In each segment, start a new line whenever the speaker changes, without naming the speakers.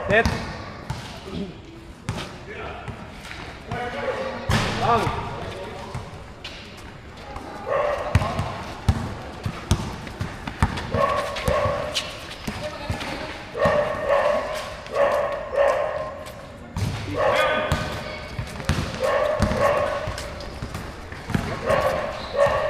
Set. Bang.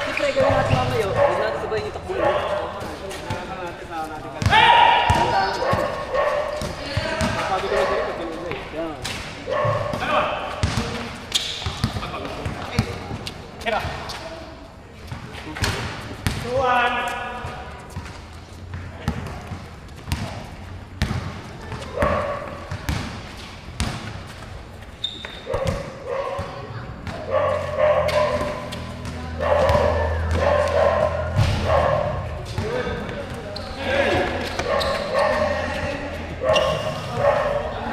Siyempre, gawin natin mamayo. Hindi natin sabay yung takbo.
Sabi ko na dito, pinulay.
Yan.
Kira. 2-1.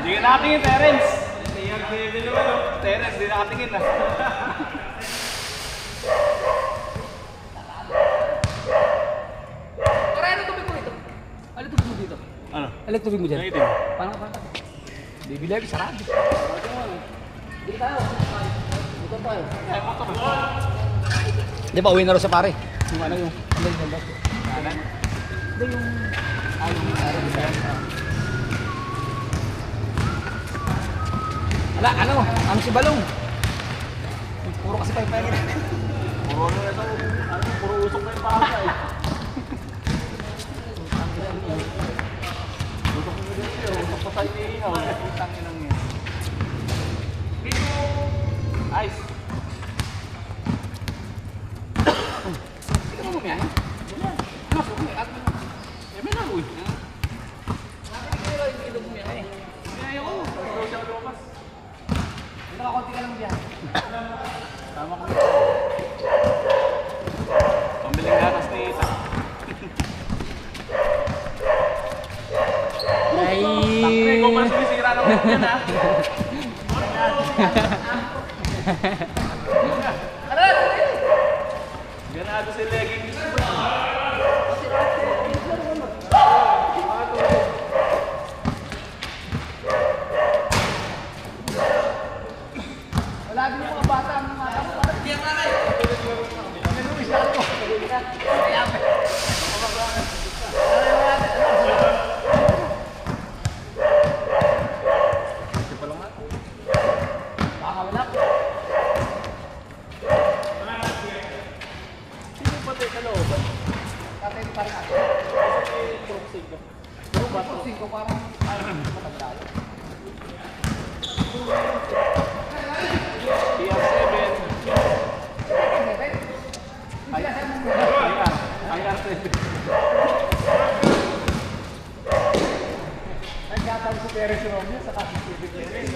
Hindi ka nakatingin, Terence. Terence, hindi nakatingin na.
Aray, ano tubig mo dito? Ano tubig mo dito?
Ano?
Ano tubig mo dyan?
Nangitim.
Paano? Bibilay, sarado. Dito tayo. Dito tayo. Di ba, uwi na rin sa pare?
Yung ano yung...
Ano yung ganda?
Kanan?
Hindi yung... Ala, ano si Balong? Puro kasi paypay.
Puro na ito. Ano, puro usok na yung baka eh. Usok na dito. Usok pa tayo ni Ihaw. Itang inang yan. Ice.
Hindi ka mo bumiyahin? Ano?
May na, uy.
Hindi ka bumiyahin.
Kaya ko. Ikaw siya lumabas.
Nakakunti ka lang diyan.
Tama ko. Pambiling gatas ni Isa.
Ay.
Takre, kung man sumisira ng mga yan ha. Ganado si Legging.
Wala din yung mga bata ang mga tao. Hindi ang nanay.
Sino ba tayo kalooban?
Tatay pa rin ako.
Puro ba ito?
5 parang matagdalo.
TR7. IR7.
Nagkataon si Perez Romeo sa CCTV Perez.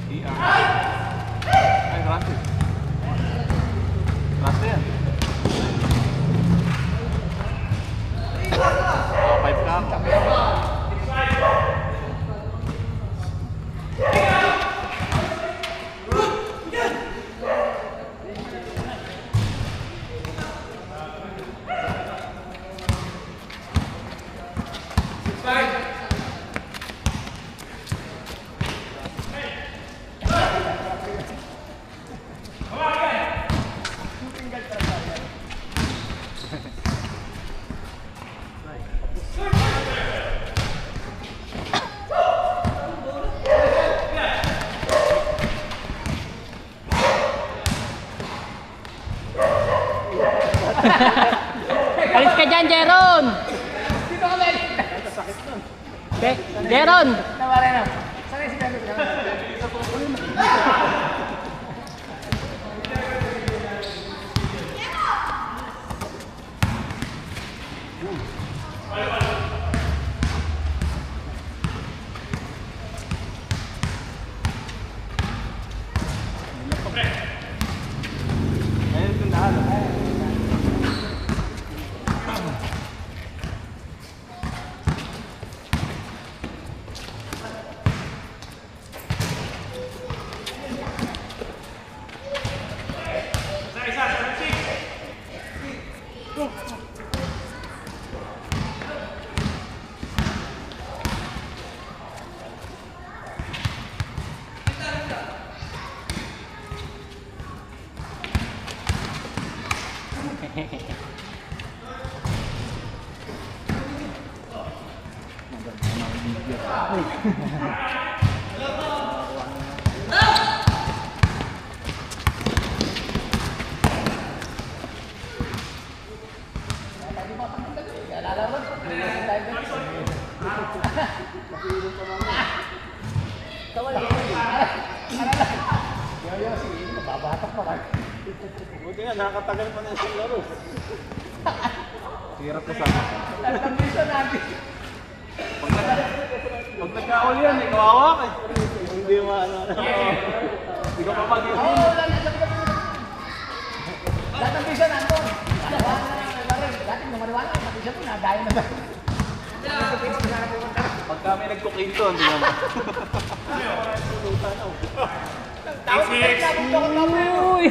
TR. Ay, Raste. Raste yan. 5 ka ako.
Alis ka dyan, Jeron!
Dito kami!
Jeron!
Nawala na. Saan si Perez?
Ayun yung tindahan. Buti nga, nakakatagal pa na yung laro. Hirap ko sana. Pag nagkauli yan, kawawa ka eh. Hindi maano. Hindi ka papag-isip.
Lahat ng bisa nandun. Dati nung maniwala, pati siya po, nadayo na ba?
Pag kami nagkukinto, hindi naman.
Uy!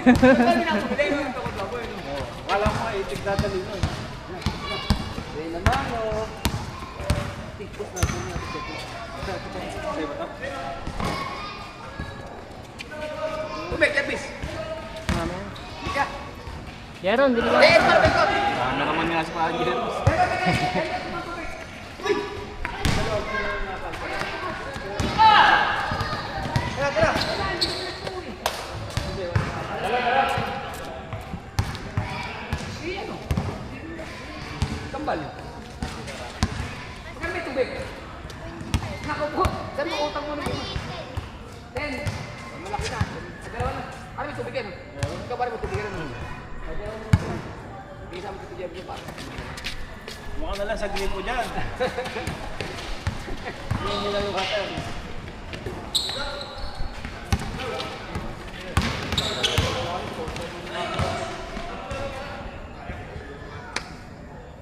Wala ko maitig dadali nun.
Ayun naman, oh. TikTok natin natin. Tubig, Elvis. Ika.
Jeron, bili ka.
Parang ko.
Ano naman nga si Pagir.
Kambal. Magkano may tubig? Naku po. Saan mo utang mo na po? 10. Malaki na. Dalawa na. Ano may tubig yan? Ikaw ba rin mo tubig yan? Isa mo tubig yan yung para.
Mukha na lang saglit mo dyan. Hindi nila yung cutter.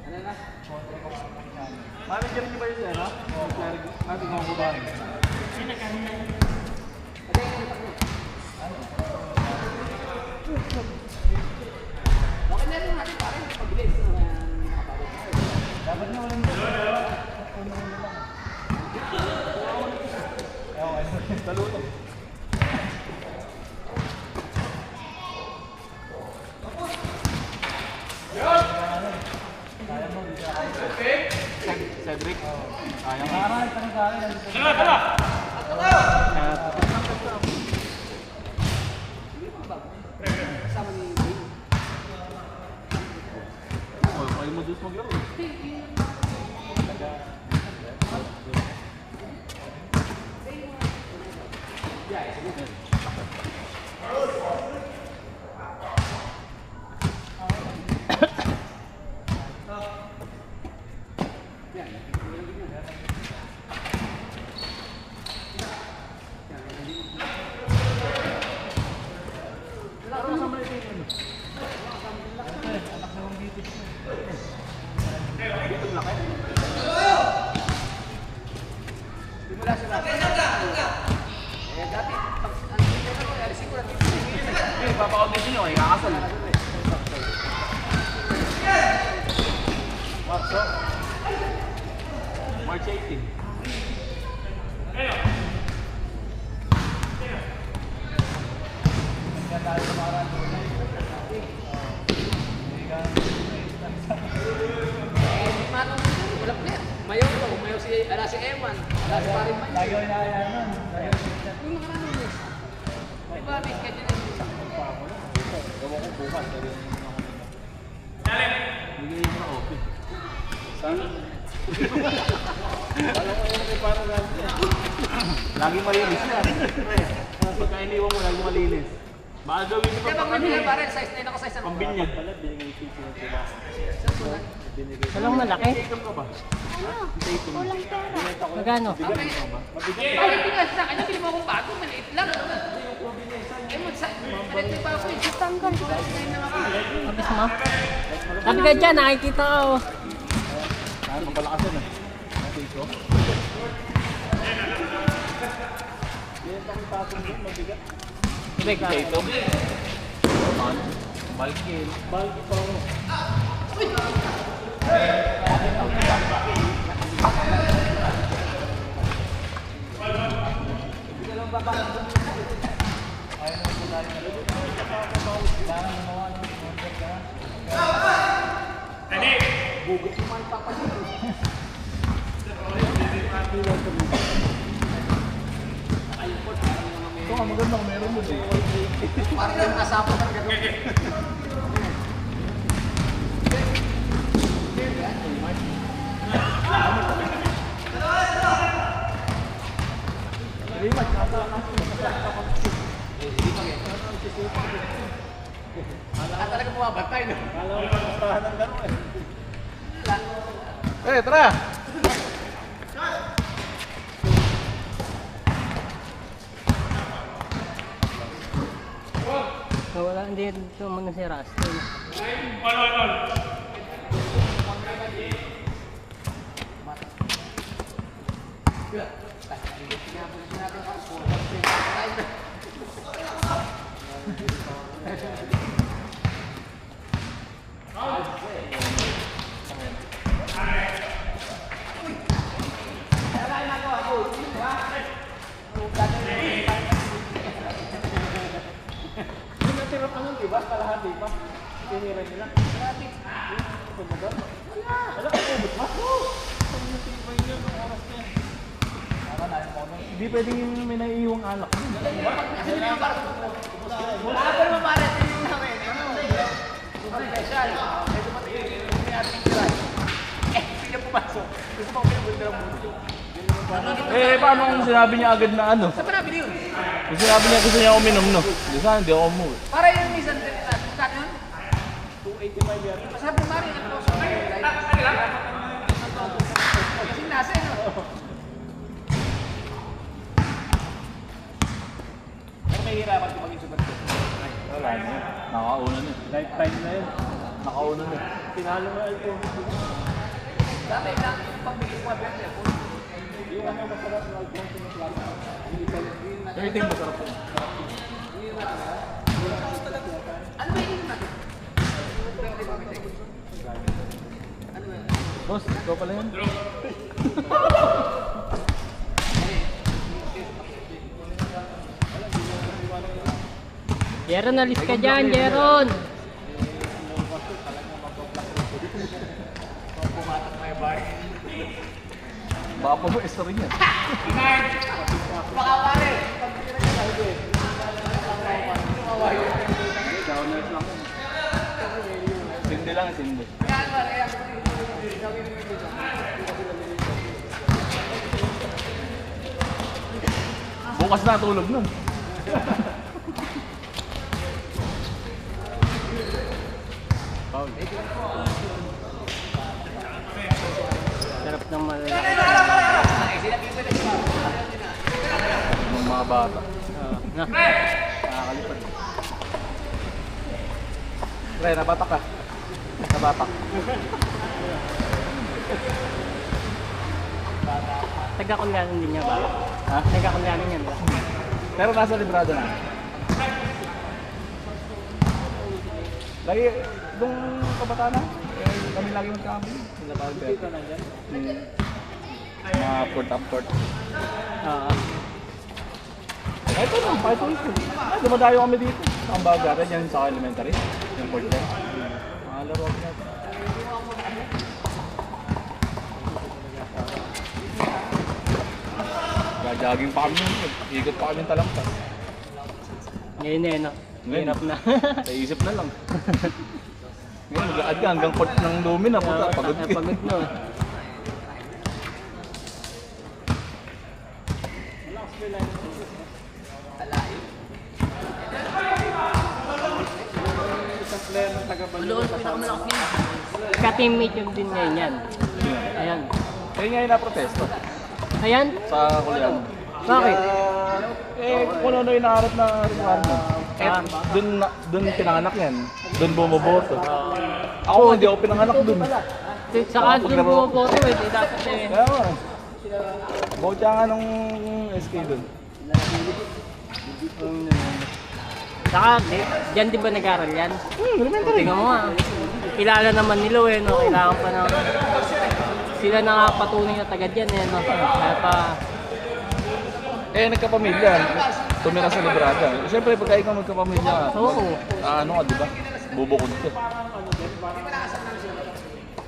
Ano na?
Manager niyo ba yun yan, ha? Natin kung ako ba?
Okay na rin natin parang pabilis.
Dapat na walang saluto. Cedric. Sayang.
Kasama ni
Oh, kayo mo dito maglaro.
Simula sila. Eh, dati, pag ano dito ko, alisin ko natin.
Hindi, papakaulitin nyo, ikakasal. Marso? March 18.
Wala player. Mayo ko, mayo si Eman, ala si Paring Man.
Lagi ko inaayahan nun.
Yung mga nanunis. Di ba, may schedule na yung
Gawa ko bukas. Bigay yung mga open. Sana? Alam ko yung may parang ganyan. Lagi malinis yan. Pagka iniwan mo, lagi malinis. Baka gawin mo
Kaya
pa
pag may pare, size 9 ako, size 9 ako.
pambinyag pala, binigay yung sisi ng tuba.
Walang malaki.
Tatum ka ba? Tatum.
Magano?
Ay, hindi nga sa kanya, pili mo akong bago, maliit lang. Eh, malit pa ako eh.
Tanggal.
Size 9 lang ako.
Abis mo? Sabi ka dyan, nakikita ko.
Saan mapalakas yan eh? Tato?
Tubig ka.
Tatum? Balkin. Balkin pa ako.
Ay, Hugot naman papasok.
Ito nga maganda kung meron mo eh.
Parang yung kasama ng gano'n. Talaga bumabantay, no?
Eh, tara!
Wala, hindi dito muna si Rustin.
Natira pa nun, diba? Kalahati pa. Tinira nila. Kalahati. Wala ka ubot ba? Hindi pwedeng may naiiwang alak.
Wala pa naman pare, tingin namin. Special. Medyo matikin. May ating try. Hindi niya pumasok. Gusto mo pinabulta ng mundo.
Eh, paano kung sinabi niya agad na ano?
Saan pa nabili yun?
Kung sinabi niya gusto niya uminom, no? Di sana, hindi ako umuwi.
Para yung minsan, saan yun? 285 yan. Masabi mo rin, ang poso. Kasi nasa yun. Pero may hirapan kung maging super good.
Wala na. Nakauna na. Lifetime na yun. Nakauna na. Pinalo na ito.
Dami lang, pagbigay mo ba yan?
Yung ano masarap na alfonso ng plaza. Yung itim masarap yun.
Ano ba yung natin?
Boss, ikaw pala yun?
Jeron, alis ka dyan, Jeron!
Baka po mo story niya.
Baka pare!
Downers lang. Sindi lang, sindi.
Kaya pare, ako gawin mo ito.
Bukas na tulog nun. Paul.
Sarap ng malalaki.
Ng mga bata.
Na,
Nakakalipad. Pre, nabatak ka. Nabatak.
taga-Kulyanan din niya ba?
Ha?
Taga-Kulyanan yan ba?
Pero nasa librado na. Lagi, nung kabataan na, kami lagi magkakabili. Sila pa dito na dyan? Mga port-up-port.
Oo.
Ito lang, kahit ito. Dumadayo kami dito. Sa Ambagaran, yan sa elementary. Yung port dyan. Mga laro natin. Gagaging pa kami nun. Ikot pa kami ng Talampas.
Ngayon eh, no? Hirap na.
Sa isip na lang. Ngayon, maglakad ka hanggang port ng Lumi na. Puta, pagod ka.
Pagod no.
Maloon pa pinakamalakas niya.
Ka-teammate yung din ngayon yan. Ayan.
Kaya nga yung naprotesto
Ayan?
sa Kulyan.
Bakit?
Kung ano yung naharap na requirement. Dun pinanganak yan. Dun bumoboto. Ako hindi ako pinanganak dun.
Sa kanto mo photo eh, di dapat eh.
Kaya nga. Bawtya nga nung SK dun.
Saka, dyan di ba nag-aral yan?
Elementary.
Tingnan mo nga. Kilala naman nila eh, no? Kailangan pa ng... Sila nakapatunay na taga dyan eh, no? Kaya pa...
Nagkapamilya. Tumira sa librada. Siyempre, pagka ikaw magkapamilya,
Oo.
ano ka, di ba? Bubukod ka.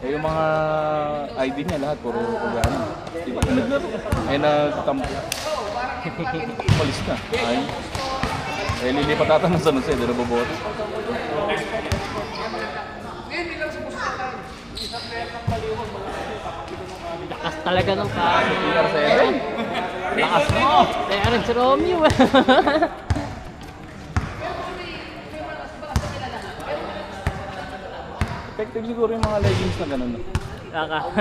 Eh, yung mga ID niya lahat, puro kagano. Diba? Ay, nagtampo. Umalis na. Ay. Eh, lilipat ata ng San Jose, doon naboboto.
Lakas talaga ng kaano.
CR7.
Lakas mo! Kaya rin si Romeo.
Effective siguro yung mga leggings na ganun.
Kaka.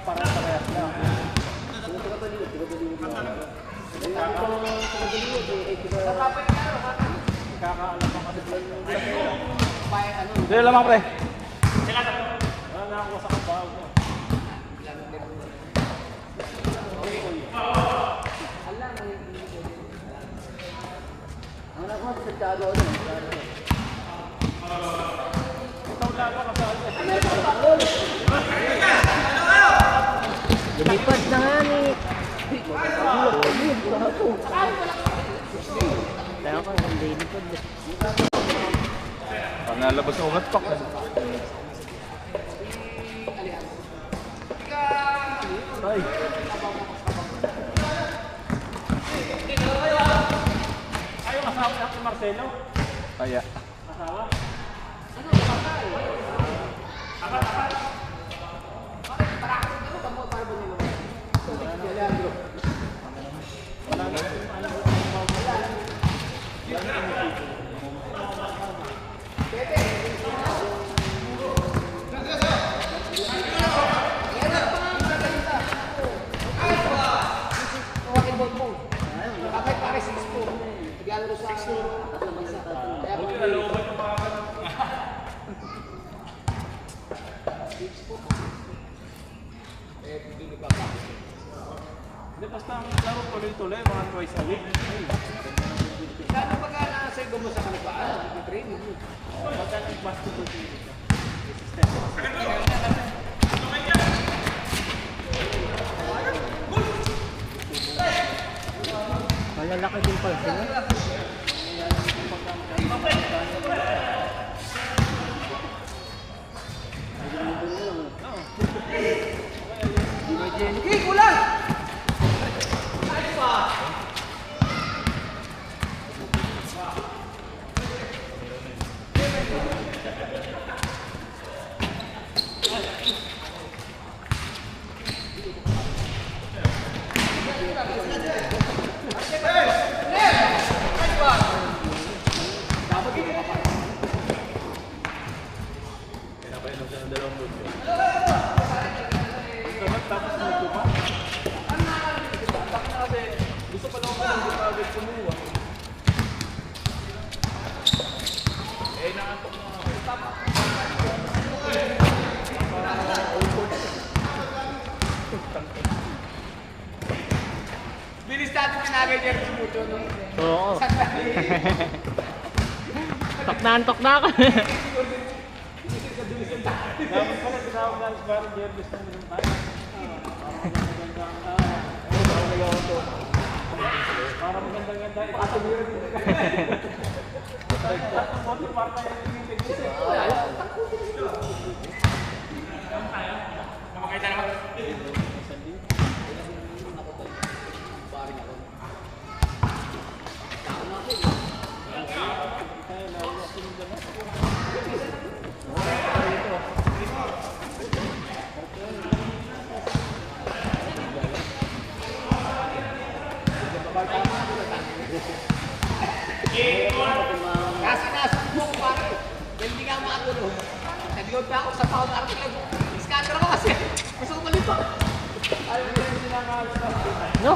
Para parehas lang.
Dito lamang pre.
Lumipad na nga ni. Kaya ko, hindi lipad.
Panalabas ng ugat pak. Ay.
Ayaw kasama na si Marcelo.
Kaya.
Hindi, basta ang laro tuloy-tuloy, mga twice a week.
Sana pagka nasa mo sa kanipaan, training mo.
Pagka nag-basketball team.
Malalaki din pala sila.
Hey, kulang! Bilis natin pinagay niya si Mucho, no?
Oo. Tok na ako.
Dapat pala tinawag na parang Jervis na nilong tayo. Para magandang-ganda.
Kasi nasa mo ko pare. Hindi ka makatulog. Nag-load pa ako sa taon na article. Scatter ako kasi. Gusto ko malito. Ayaw ko yung sinangalas na.
No?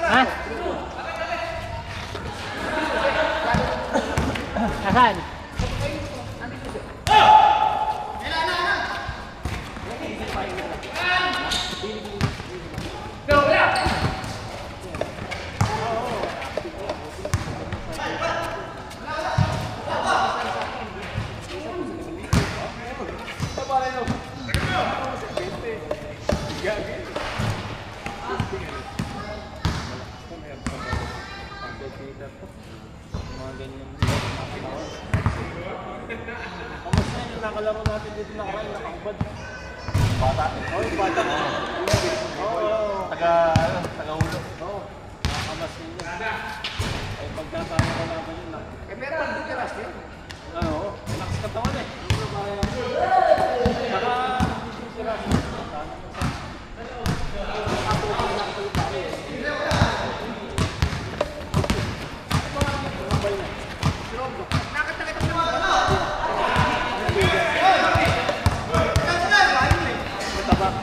Ha? Asan?
kalaro natin dito nakaraan, nakakubad.
Bata.
Oo, yung bata. Oo.
Taga-ulo.
Oo. Nakakamas ninyo. Ay, pagkakaya ko natin yun.
Eh, pero ang dumiras din.
Ano, lakas katawan eh. Saka, sira.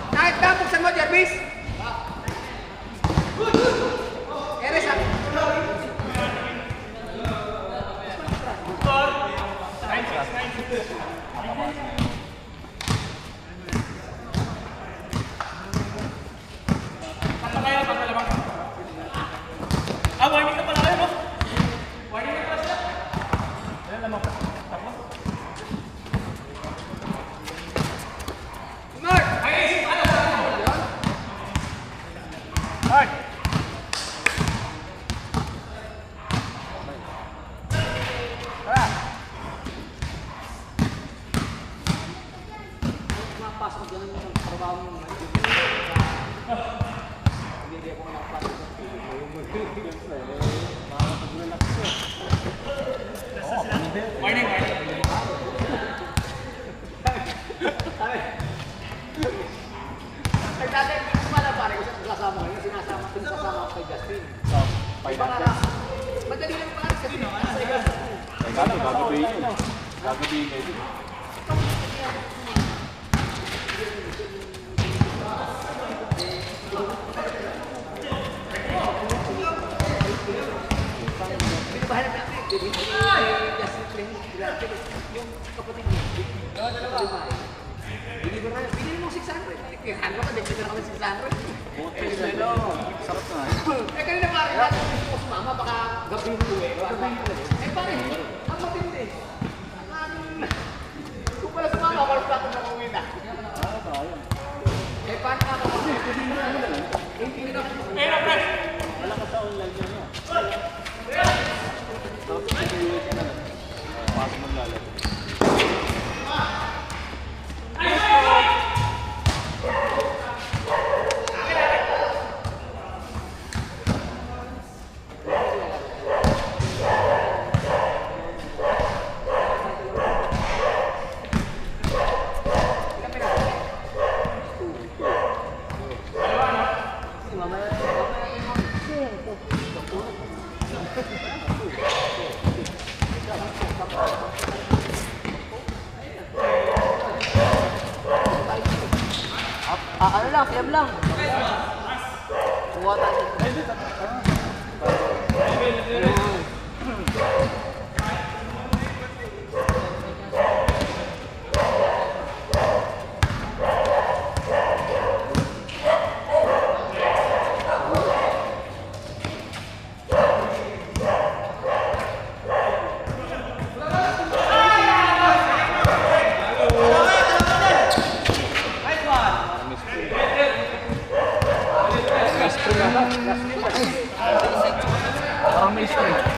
Kahit tapos mo, Jervis! Eres, ah.
Warning na pala kayo, no? Warning na pala sila. Ayan naman. Tapos.
Mark!
Hard! Tara!
Mapasok ko lang yung trabaho mo. Hindi ako nakapasok.
Warning, warning.
Ay, dati, hindi ko pala pare ko sa kasama ko. Yung sinasama ko kay Justin. Iba nga lang. Madali lang pare kasi sa Justin.
Gagabihin yun. Gagabihin yun.
Binabahan natin. Justin Clinton. Yung kapatid niya. Dalawa. Binibir na. Binili mo 600. Ano ka, dagdagan ako ng 600.
Sarap na.
Eh, kanina pare natin ko si mama, baka gabi mo eh. Eh, pare, ang matindi. Kung pala si mama, wala pa akong nakuwi na. Eh, paano ka kasi? Hindi na ako.
Pero, pre!
Wala ka sa online yan. Tapos pasok mo lalagay.
Ano lang, siyam lang. Kuha tayo.
Parang may string.